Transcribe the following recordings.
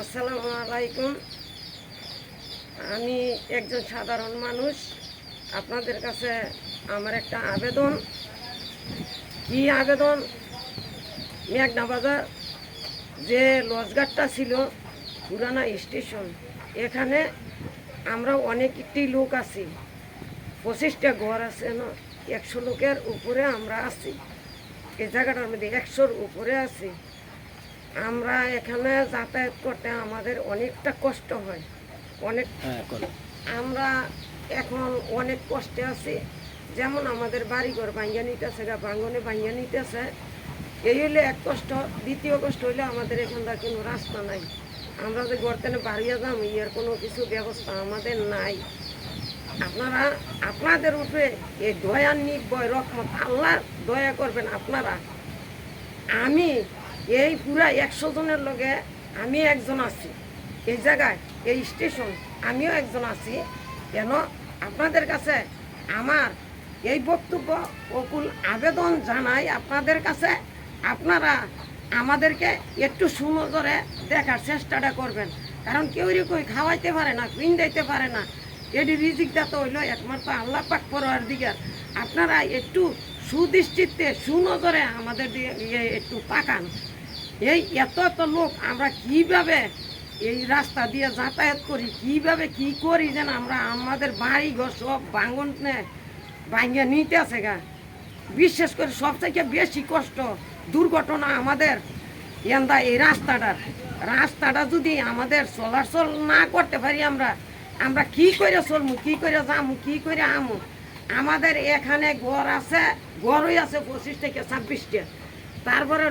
আসসালামু আলাইকুম। আমি একজন সাধারণ মানুষ। আপনাদের কাছে আমার একটা আবেদন। কি আবেদন? মেঘনা বাজার যে লজঘাটটা ছিল পুরানা স্টেশন, এখানে আমরা অনেকটি লোক আছি, 25টা ঘর আছে না, 100 লোকের উপরে আমরা আছি। এই জায়গাটার মধ্যে 100-র উপরে আছি। আমরা এখানে যাতায়াত করতে আমাদের অনেকটা কষ্ট হয়। অনেক আমরা এখন অনেক কষ্টে আছি। যেমন আমাদের বাড়িঘর ভাঙ্গা নিতেছে, ভাঙ্গনে ভাঙ্গা নিতেছে। এই হইলে এক কষ্ট। দ্বিতীয় কষ্ট হইলে আমাদের এখানকার কোনো রাস্তা নাই। আমরা যে গর্তেনে বাড়িয়ে যাম, এর কোনো কিছু ব্যবস্থা আমাদের নাই। আপনারা আপনাদের উপরে এই দয়ার নির্ভয় রহমত আল্লাহ দয়া করবেন আপনারা। আমি এই পুরা 100 জনের লগে আমি একজন আছি। এই জায়গায় এই স্টেশন আমিও একজন আছি। কেন আপনাদের কাছে আমার এই বক্তব্য অকুল আবেদন জানাই আপনাদের কাছে। আপনারা আমাদেরকে একটু সুনজরে দেখার চেষ্টাটা করবেন। কারণ কেউ কই খাওয়াইতে পারে না, পিন্দাইতে পারে না। এটি রিজিকটা তো হইল একমাত্র আল্লাহ পাক পরওয়ার দিকে। আপনারা একটু সুদৃষ্টিতে সুনজরে আমাদের দিকে একটু তাকান। এই এত লোক আমরা কিভাবে এই রাস্তা দিয়ে যাতায়াত করি, কিভাবে কি করি যেন আমরা আমাদের বাড়ি ঘর সব ভাঙ্গা নিতে আছে গা। বিশেষ করে সবথেকে বেশি কষ্ট দুর্ঘটনা আমাদের এন্দা এই রাস্তাটা যদি আমাদের চলাচল না করতে পারি আমরা কি করে চলমু, কি করে যামু, কি করে আমু। আমাদের এখানে ঘর আছে, ঘরই আছে 25 থেকে 26টা। তারপরে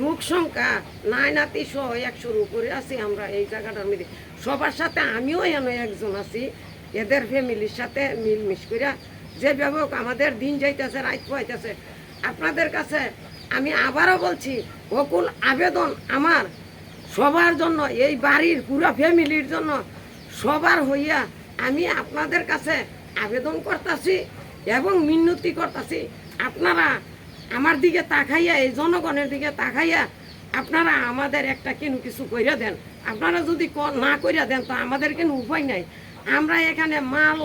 লোক সংখ্যা 100-র উপরে আছি আমরা এই জায়গাটার মধ্যে। সবার সাথে আমিও এনে একজন আছি। এদের ফ্যামিলির সাথে মিলমিশ করে যেভাবে আমাদের দিন যাইতেছে, রাত পাইতেছে। আপনাদের কাছে আমি আবারও বলছি, অকুল আবেদন আমার সবার জন্য, এই বাড়ির পুরো ফ্যামিলির জন্য, সবার হইয়া আমি আপনাদের কাছে আবেদন করতেছি এবং মিনতি করতেছি। আপনারা আমার দিকে তাকাইয়া, এই জনগণের দিকে তাকাইয়া আপনারা আমাদের একটা কেন কিছু কইরা দেন। আপনারা যদি না কইরা দেন তো আমাদের কোনো উপায় নাই। আমরা এখানে মাল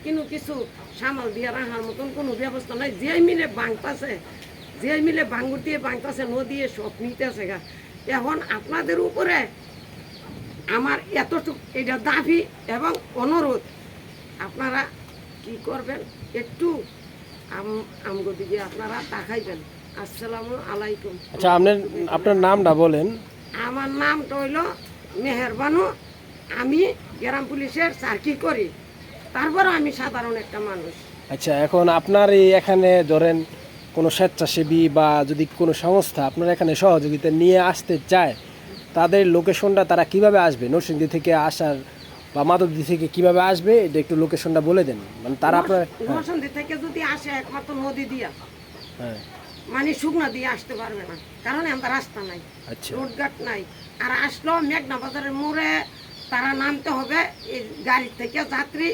কিন্তু কিছু সামাল দিয়ে রাখার মতন কোনো ব্যবস্থা নাই। যে মিলে ভাঙতেছে, যে মিলে ভাঙ্গুর দিয়ে ভাঙতেছে, নদী সব নিতেছে গা। এখন আপনাদের উপরে আমার এতটুকু এটা দাবি এবং অনুরোধ, আপনারা কি করবেন একটু আমগো দিকে আপনারা তাকাইবেন। আসসালামু আলাইকুম। আচ্ছা, আপনার নামটা বলেন। আমার নামটা হইল মেহেরবানু। আমি গ্রাম পুলিশের চাকরি করি, তারপর আমি সাধারণ একটা মানুষ। আচ্ছা, এখন আপনার এখানে ধরেন কোনো স্বেচ্ছাসেবী বা যদি কোনো সংস্থা আপনার এখানে সহযোগিতা নিয়ে আসতে চায়, তাদের লোকেশনটা তারা কিভাবে আসবে? নরসিংদী থেকে আসার বা মাধবদী থেকে কিভাবে আসবে, এটা একটু লোকেশনটা বলে দেন। মানে তারা আপনার নরসিংদী থেকে যদি আসে একমাত্র নদী দিয়া, হ্যাঁ, মানে শুকনা দিয়ে আসতে পারবে না, কারণ আমরা রাস্তা নাই, আচ্ছা, রোডঘাট নাই। আর আসলেও মেঘনা বাজারের মোড়ে তারা নামতে হবে। এই গাড়ি থেকে যাত্রী